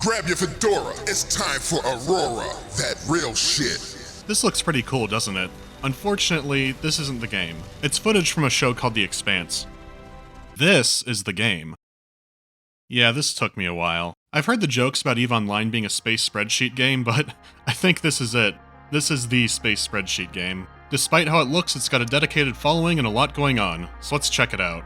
Grab your fedora, it's time for Aurora, that real shit. This looks pretty cool, doesn't it? Unfortunately, this isn't the game. It's footage from a show called The Expanse. This is the game. Yeah, this took me a while. I've heard the jokes about EVE Online being a space spreadsheet game, but I think this is it. This is the space spreadsheet game. Despite how it looks, it's got a dedicated following and a lot going on, so let's check it out.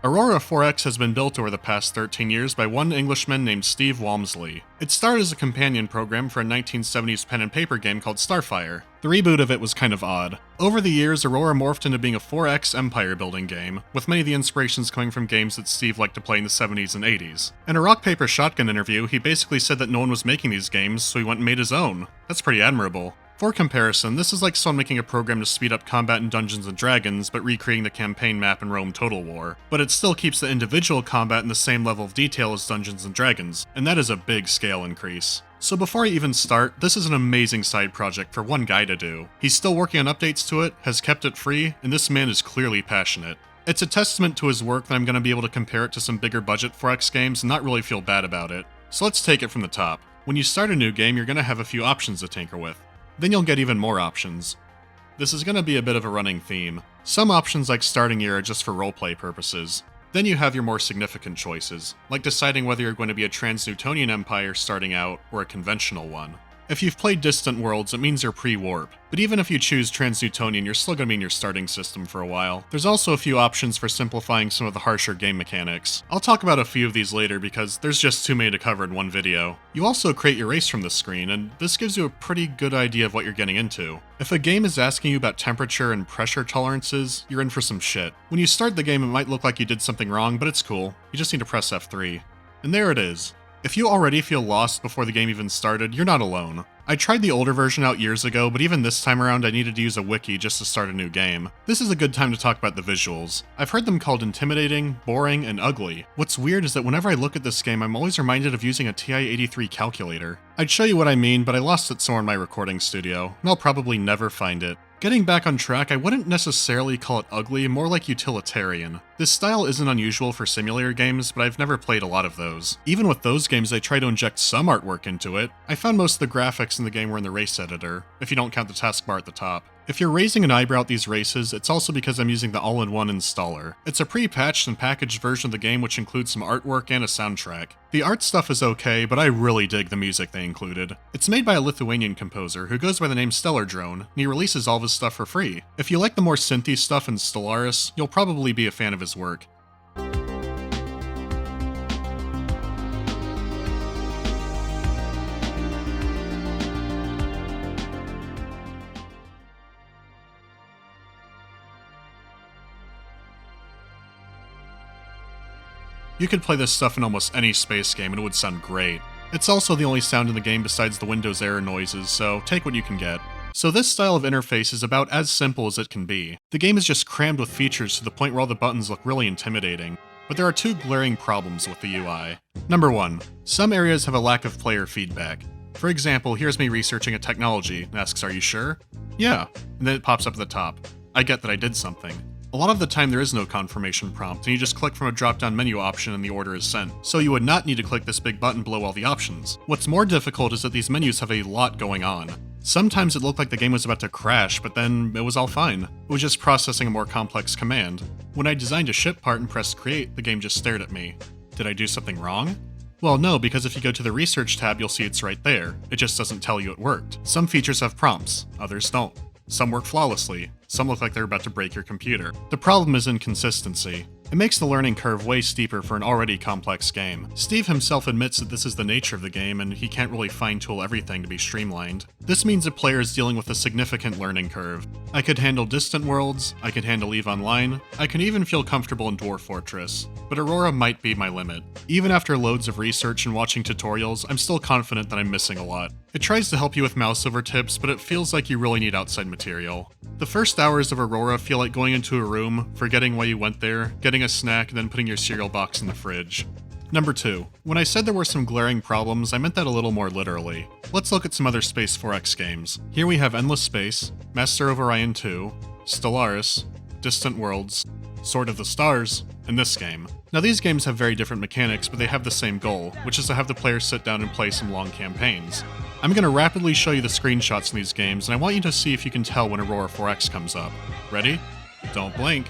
Aurora 4X has been built over the past 13 years by one Englishman named Steve Walmsley. It started as a companion program for a 1970s pen and paper game called Starfire. The reboot of it was kind of odd. Over the years, Aurora morphed into being a 4X empire building game, with many of the inspirations coming from games that Steve liked to play in the 70s and 80s. In a Rock Paper Shotgun interview, he basically said that no one was making these games, so he went and made his own. That's pretty admirable. For comparison, this is like someone making a program to speed up combat in Dungeons & Dragons, but recreating the campaign map in Rome Total War. But it still keeps the individual combat in the same level of detail as Dungeons & Dragons, and that is a big scale increase. So before I even start, this is an amazing side project for one guy to do. He's still working on updates to it, has kept it free, and this man is clearly passionate. It's a testament to his work that I'm going to be able to compare it to some bigger budget 4X games and not really feel bad about it. So let's take it from the top. When you start a new game, you're going to have a few options to tinker with. Then you'll get even more options. This is going to be a bit of a running theme. Some options like starting year are just for roleplay purposes. Then you have your more significant choices, like deciding whether you're going to be a trans-Newtonian empire starting out or a conventional one. If you've played Distant Worlds, it means you're pre-warp, but even if you choose trans-Newtonian, you're still going to be in your starting system for a while. There's also a few options for simplifying some of the harsher game mechanics. I'll talk about a few of these later because there's just too many to cover in one video. You also create your race from the screen, and this gives you a pretty good idea of what you're getting into. If a game is asking you about temperature and pressure tolerances, you're in for some shit. When you start the game, it might look like you did something wrong, but it's cool. You just need to press F3. And there it is. If you already feel lost before the game even started, you're not alone. I tried the older version out years ago, but even this time around I needed to use a wiki just to start a new game. This is a good time to talk about the visuals. I've heard them called intimidating, boring, and ugly. What's weird is that whenever I look at this game, I'm always reminded of using a TI-83 calculator. I'd show you what I mean, but I lost it somewhere in my recording studio, and I'll probably never find it. Getting back on track, I wouldn't necessarily call it ugly, more like utilitarian. This style isn't unusual for simulator games, but I've never played a lot of those. Even with those games, I try to inject some artwork into it. I found most of the graphics in the game were in the race editor, if you don't count the taskbar at the top. If you're raising an eyebrow at these races, it's also because I'm using the all-in-one installer. It's a pre-patched and packaged version of the game which includes some artwork and a soundtrack. The art stuff is okay, but I really dig the music they included. It's made by a Lithuanian composer who goes by the name Stellar Drone, and he releases all of his stuff for free. If you like the more synthy stuff in Stellaris, you'll probably be a fan of his work. You could play this stuff in almost any space game and it would sound great. It's also the only sound in the game besides the Windows error noises, so take what you can get. So this style of interface is about as simple as it can be. The game is just crammed with features to the point where all the buttons look really intimidating. But there are two glaring problems with the UI. Number 1. Some areas have a lack of player feedback. For example, here's me researching a technology and asks, "Are you sure?" "Yeah," and then it pops up at the top. I get that I did something. A lot of the time there is no confirmation prompt, and you just click from a drop-down menu option and the order is sent. So you would not need to click this big button below all the options. What's more difficult is that these menus have a lot going on. Sometimes it looked like the game was about to crash, but then it was all fine. It was just processing a more complex command. When I designed a ship part and pressed create, the game just stared at me. Did I do something wrong? Well, no, because if you go to the research tab, you'll see it's right there. It just doesn't tell you it worked. Some features have prompts, others don't. Some work flawlessly. Some look like they're about to break your computer. The problem is inconsistency. It makes the learning curve way steeper for an already complex game. Steve himself admits that this is the nature of the game and he can't really fine-tool everything to be streamlined. This means a player is dealing with a significant learning curve. I could handle Distant Worlds, I could handle EVE Online, I can even feel comfortable in Dwarf Fortress, but Aurora might be my limit. Even after loads of research and watching tutorials, I'm still confident that I'm missing a lot. It tries to help you with mouse over tips, but it feels like you really need outside material. The first hours of Aurora feel like going into a room, forgetting why you went there, getting a snack, and then putting your cereal box in the fridge. Number 2. When I said there were some glaring problems, I meant that a little more literally. Let's look at some other Space 4X games. Here we have Endless Space, Master of Orion 2, Stellaris, Distant Worlds, Sword of the Stars, and this game. Now these games have very different mechanics, but they have the same goal, which is to have the players sit down and play some long campaigns. I'm going to rapidly show you the screenshots in these games, and I want you to see if you can tell when Aurora 4X comes up. Ready? Don't blink.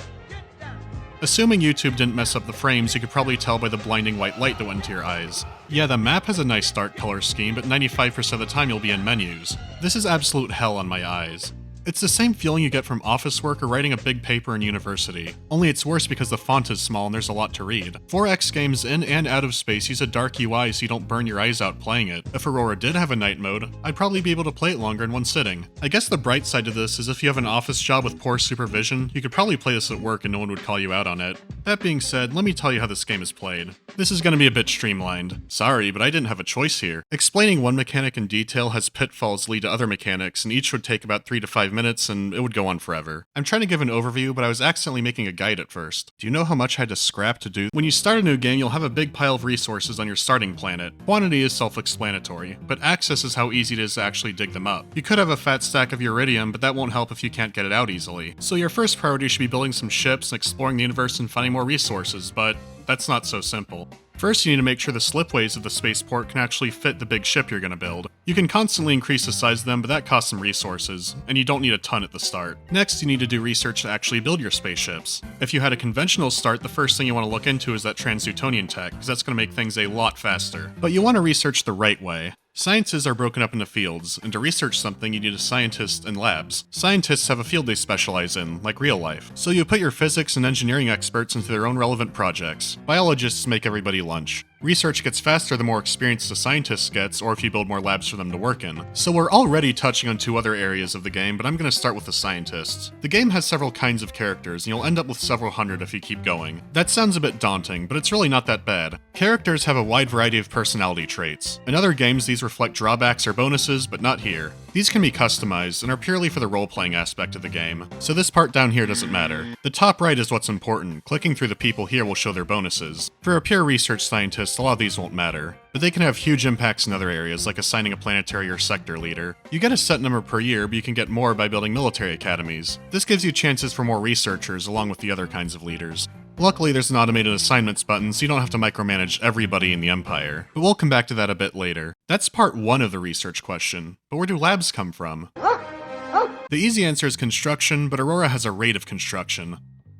Assuming YouTube didn't mess up the frames, you could probably tell by the blinding white light that went into your eyes. Yeah, the map has a nice dark color scheme, but 95% of the time you'll be in menus. This is absolute hell on my eyes. It's the same feeling you get from office work or writing a big paper in university. Only it's worse because the font is small and there's a lot to read. 4X games in and out of space use a dark UI so you don't burn your eyes out playing it. If Aurora did have a night mode, I'd probably be able to play it longer in one sitting. I guess the bright side to this is if you have an office job with poor supervision, you could probably play this at work and no one would call you out on it. That being said, let me tell you how this game is played. This is going to be a bit streamlined. Sorry, but I didn't have a choice here. Explaining one mechanic in detail has pitfalls lead to other mechanics, and each would take about 3 to 5 minutes, and it would go on forever. I'm trying to give an overview, but I was accidentally making a guide at first. Do you know how much I had to scrap to do? When you start a new game, you'll have a big pile of resources on your starting planet. Quantity is self-explanatory, but access is how easy it is to actually dig them up. You could have a fat stack of iridium, but that won't help if you can't get it out easily. So your first priority should be building some ships and exploring the universe and finding more resources, but that's not so simple. First, you need to make sure the slipways of the spaceport can actually fit the big ship you're going to build. You can constantly increase the size of them, but that costs some resources, and you don't need a ton at the start. Next, you need to do research to actually build your spaceships. If you had a conventional start, the first thing you want to look into is that Trans-Newtonian tech, because that's going to make things a lot faster. But you want to research the right way. Sciences are broken up into fields, and to research something you need a scientist and labs. Scientists have a field they specialize in, like real life. So you put your physics and engineering experts into their own relevant projects. Biologists make everybody lunch. Research gets faster the more experience the scientist gets, or if you build more labs for them to work in. So we're already touching on 2 other areas of the game, but I'm going to start with the scientists. The game has several kinds of characters, and you'll end up with several hundred if you keep going. That sounds a bit daunting, but it's really not that bad. Characters have a wide variety of personality traits. In other games, these reflect drawbacks or bonuses, but not here. These can be customized and are purely for the role-playing aspect of the game, so this part down here doesn't matter. The top right is what's important. Clicking through the people here will show their bonuses. For a pure research scientist, a lot of these won't matter, but they can have huge impacts in other areas, like assigning a planetary or sector leader. You get a set number per year, but you can get more by building military academies. This gives you chances for more researchers, along with the other kinds of leaders. Luckily, there's an automated assignments button, so you don't have to micromanage everybody in the Empire. But we'll come back to that a bit later. That's part 1 of the research question. But where do labs come from? The easy answer is construction, but Aurora has a rate of construction.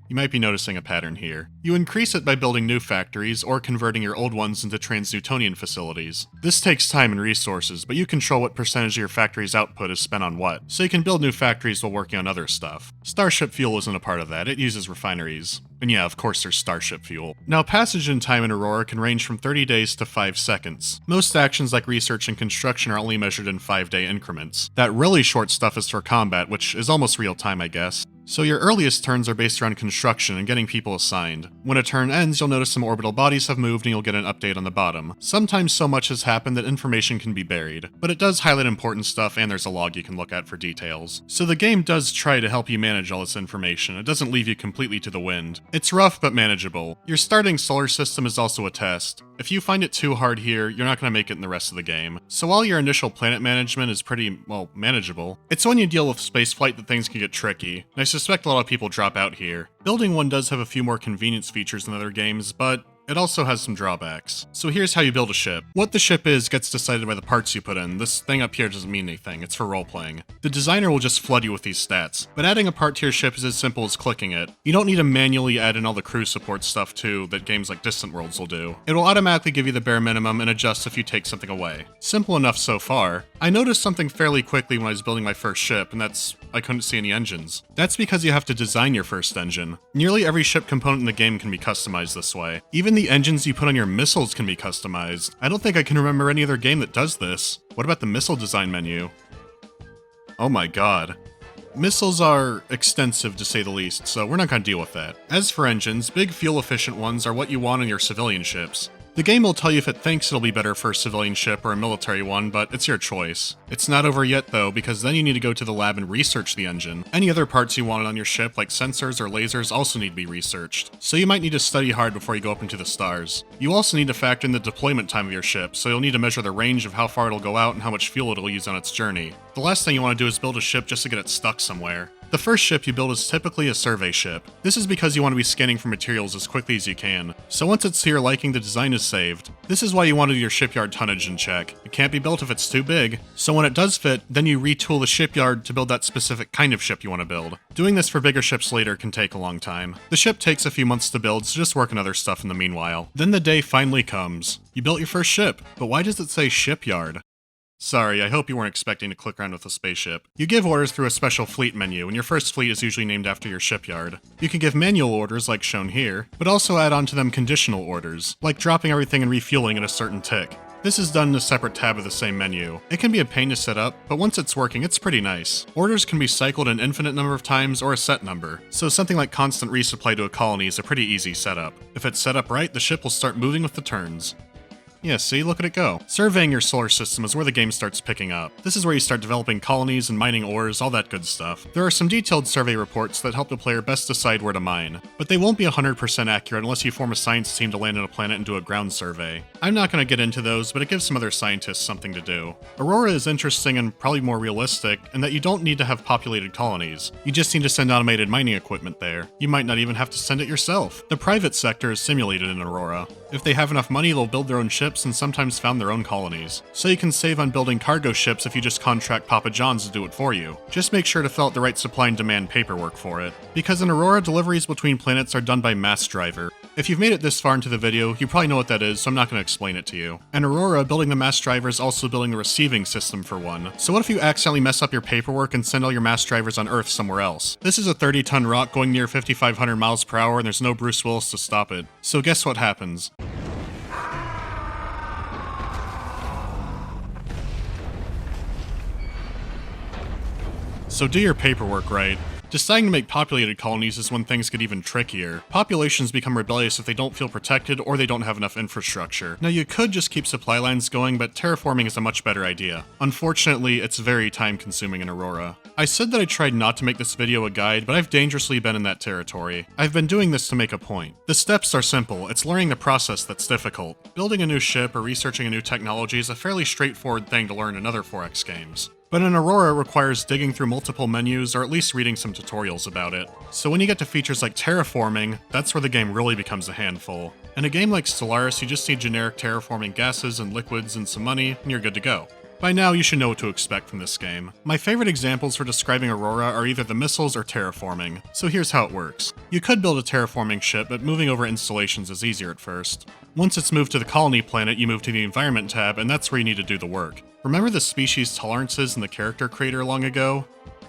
You might be noticing a pattern here. You increase it by building new factories or converting your old ones into Trans-Newtonian facilities. This takes time and resources, but you control what percentage of your factory's output is spent on what, so you can build new factories while working on other stuff. Starship fuel isn't a part of that, it uses refineries. And yeah, of course there's starship fuel. Now, passage in time in Aurora can range from 30 days to 5 seconds. Most actions like research and construction are only measured in 5-day increments. That really short stuff is for combat, which is almost real time, I guess. So your earliest turns are based around construction and getting people assigned. When a turn ends, you'll notice some orbital bodies have moved and you'll get an update on the bottom. Sometimes so much has happened that information can be buried, but it does highlight important stuff and there's a log you can look at for details. So the game does try to help you manage all this information, it doesn't leave you completely to the wind. It's rough but manageable. Your starting solar system is also a test. If you find it too hard here, you're not going to make it in the rest of the game. So while your initial planet management is pretty, well, manageable, it's when you deal with spaceflight that things can get tricky, and I suspect a lot of people drop out here. Building one does have a few more convenience features than other games, but it also has some drawbacks. So here's how you build a ship. What the ship is gets decided by the parts you put in. This thing up here doesn't mean anything, it's for role-playing. The designer will just flood you with these stats, but adding a part to your ship is as simple as clicking it. You don't need to manually add in all the crew support stuff too, that games like Distant Worlds will do. It will automatically give you the bare minimum and adjust if you take something away. Simple enough so far. I noticed something fairly quickly when I was building my first ship, and that's I couldn't see any engines. That's because you have to design your first engine. Nearly every ship component in the game can be customized this way. Even the engines you put on your missiles can be customized. I don't think I can remember any other game that does this. What about the missile design menu? Oh my god. Missiles are extensive to say the least, so we're not going to deal with that. As for engines, big fuel-efficient ones are what you want on your civilian ships. The game will tell you if it thinks it'll be better for a civilian ship or a military one, but it's your choice. It's not over yet though, because then you need to go to the lab and research the engine. Any other parts you wanted on your ship, like sensors or lasers, also need to be researched. So you might need to study hard before you go up into the stars. You also need to factor in the deployment time of your ship, so you'll need to measure the range of how far it'll go out and how much fuel it'll use on its journey. The last thing you want to do is build a ship just to get it stuck somewhere. The first ship you build is typically a survey ship. This is because you want to be scanning for materials as quickly as you can, so once it's to your liking, the design is saved. This is why you want to do your shipyard tonnage in check. It can't be built if it's too big, so when it does fit, then you retool the shipyard to build that specific kind of ship you want to build. Doing this for bigger ships later can take a long time. The ship takes a few months to build, so just work on other stuff in the meanwhile. Then the day finally comes. You built your first ship, but why does it say shipyard? Sorry, I hope you weren't expecting to click around with a spaceship. You give orders through a special fleet menu, and your first fleet is usually named after your shipyard. You can give manual orders like shown here, but also add on to them conditional orders, like dropping everything and refueling at a certain tick. This is done in a separate tab of the same menu. It can be a pain to set up, but once it's working, it's pretty nice. Orders can be cycled an infinite number of times or a set number, so something like constant resupply to a colony is a pretty easy setup. If it's set up right, the ship will start moving with the turns. Yeah, see, look at it go. Surveying your solar system is where the game starts picking up. This is where you start developing colonies and mining ores, all that good stuff. There are some detailed survey reports that help the player best decide where to mine, but they won't be 100% accurate unless you form a science team to land on a planet and do a ground survey. I'm not going to get into those, but it gives some other scientists something to do. Aurora is interesting and probably more realistic in that you don't need to have populated colonies. You just need to send automated mining equipment there. You might not even have to send it yourself. The private sector is simulated in Aurora. If they have enough money, they'll build their own ships and sometimes found their own colonies. So you can save on building cargo ships if you just contract Papa John's to do it for you. Just make sure to fill out the right supply and demand paperwork for it. Because in Aurora, deliveries between planets are done by mass driver. If you've made it this far into the video, you probably know what that is, so I'm not going to explain it to you. And Aurora, building the mass driver is also building the receiving system for one. So what if you accidentally mess up your paperwork and send all your mass drivers on Earth somewhere else? This is a 30-ton rock going near 5,500 miles per hour and there's no Bruce Willis to stop it. So guess what happens? So do your paperwork right. Deciding to make populated colonies is when things get even trickier. Populations become rebellious if they don't feel protected or they don't have enough infrastructure. Now you could just keep supply lines going, but terraforming is a much better idea. Unfortunately, it's very time consuming in Aurora. I said that I tried not to make this video a guide, but I've dangerously been in that territory. I've been doing this to make a point. The steps are simple, it's learning the process that's difficult. Building a new ship or researching a new technology is a fairly straightforward thing to learn in other 4X games. But in Aurora, it requires digging through multiple menus or at least reading some tutorials about it. So when you get to features like terraforming, that's where the game really becomes a handful. In a game like Stellaris, you just need generic terraforming gases and liquids and some money, and you're good to go. By now, you should know what to expect from this game. My favorite examples for describing Aurora are either the missiles or terraforming, so here's how it works. You could build a terraforming ship, but moving over installations is easier at first. Once it's moved to the colony planet, you move to the environment tab, and that's where you need to do the work. Remember the species tolerances in the character creator long ago?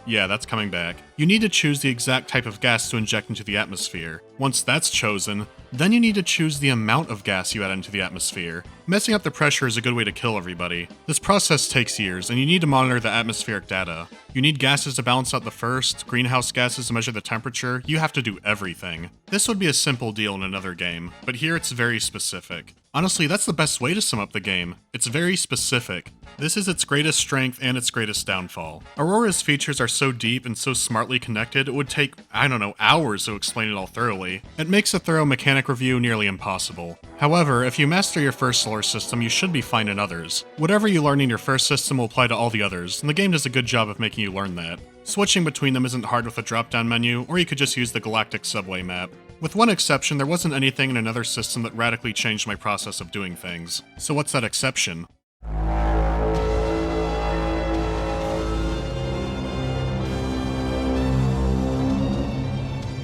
Yeah, that's coming back. You need to choose the exact type of gas to inject into the atmosphere. Once that's chosen, then you need to choose the amount of gas you add into the atmosphere. Messing up the pressure is a good way to kill everybody. This process takes years, and you need to monitor the atmospheric data. You need gases to balance out the first, greenhouse gases to measure the temperature, you have to do everything. This would be a simple deal in another game, but here it's very specific. Honestly, that's the best way to sum up the game. It's very specific. This is its greatest strength and its greatest downfall. Aurora's features are so deep and so smartly connected, it would take, hours to explain it all thoroughly. It makes a thorough mechanic review nearly impossible. However, if you master your first solar system, you should be fine in others. Whatever you learn in your first system will apply to all the others, and the game does a good job of making you learn that. Switching between them isn't hard with a drop-down menu, or you could just use the galactic subway map. With one exception, there wasn't anything in another system that radically changed my process of doing things. So what's that exception?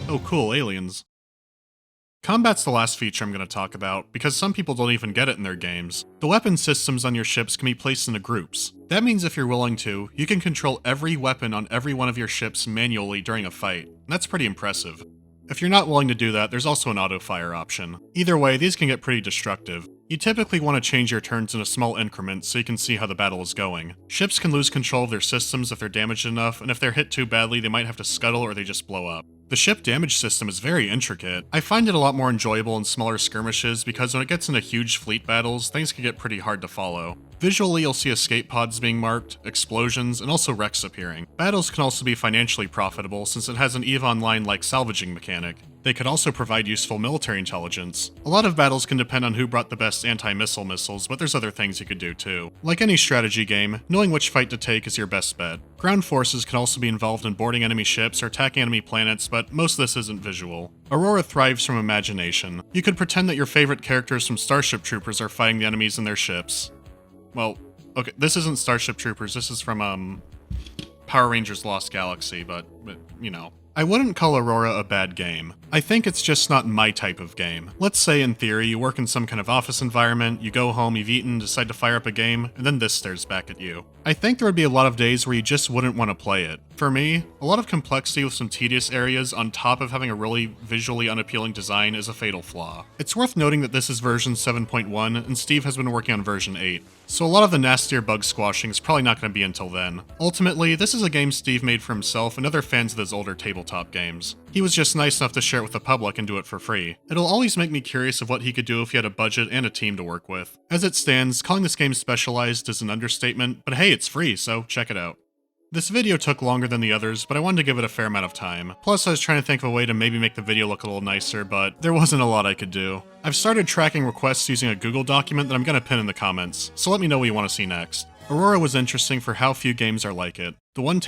Oh cool, aliens. Combat's the last feature I'm going to talk about, because some people don't even get it in their games. The weapon systems on your ships can be placed into groups. That means if you're willing to, you can control every weapon on every one of your ships manually during a fight. That's pretty impressive. If you're not willing to do that, there's also an auto-fire option. Either way, these can get pretty destructive. You typically want to change your turns in a small increment so you can see how the battle is going. Ships can lose control of their systems if they're damaged enough, and if they're hit too badly, they might have to scuttle or they just blow up. The ship damage system is very intricate. I find it a lot more enjoyable in smaller skirmishes because when it gets into huge fleet battles, things can get pretty hard to follow. Visually, you'll see escape pods being marked, explosions, and also wrecks appearing. Battles can also be financially profitable since it has an EVE Online-like salvaging mechanic. They could also provide useful military intelligence. A lot of battles can depend on who brought the best anti-missile missiles, but there's other things you could do too. Like any strategy game, knowing which fight to take is your best bet. Ground forces can also be involved in boarding enemy ships or attacking enemy planets, but most of this isn't visual. Aurora thrives from imagination. You could pretend that your favorite characters from Starship Troopers are fighting the enemies in their ships. Well, okay, this isn't Starship Troopers, this is from, Power Rangers Lost Galaxy, but you know. I wouldn't call Aurora a bad game. I think it's just not my type of game. Let's say, in theory, you work in some kind of office environment, you go home, you've eaten, decide to fire up a game, and then this stares back at you. I think there would be a lot of days where you just wouldn't want to play it. For me, a lot of complexity with some tedious areas on top of having a really visually unappealing design is a fatal flaw. It's worth noting that this is version 7.1, and Steve has been working on version 8. So a lot of the nastier bug squashing is probably not going to be until then. Ultimately, this is a game Steve made for himself and other fans of his older tabletop games. He was just nice enough to share it with the public and do it for free. It'll always make me curious of what he could do if he had a budget and a team to work with. As it stands, calling this game specialized is an understatement, but hey, it's free, so check it out. This video took longer than the others, but I wanted to give it a fair amount of time. Plus, I was trying to think of a way to maybe make the video look a little nicer, but there wasn't a lot I could do. I've started tracking requests using a Google document that I'm gonna pin in the comments, so let me know what you want to see next. Aurora was interesting for how few games are like it. The one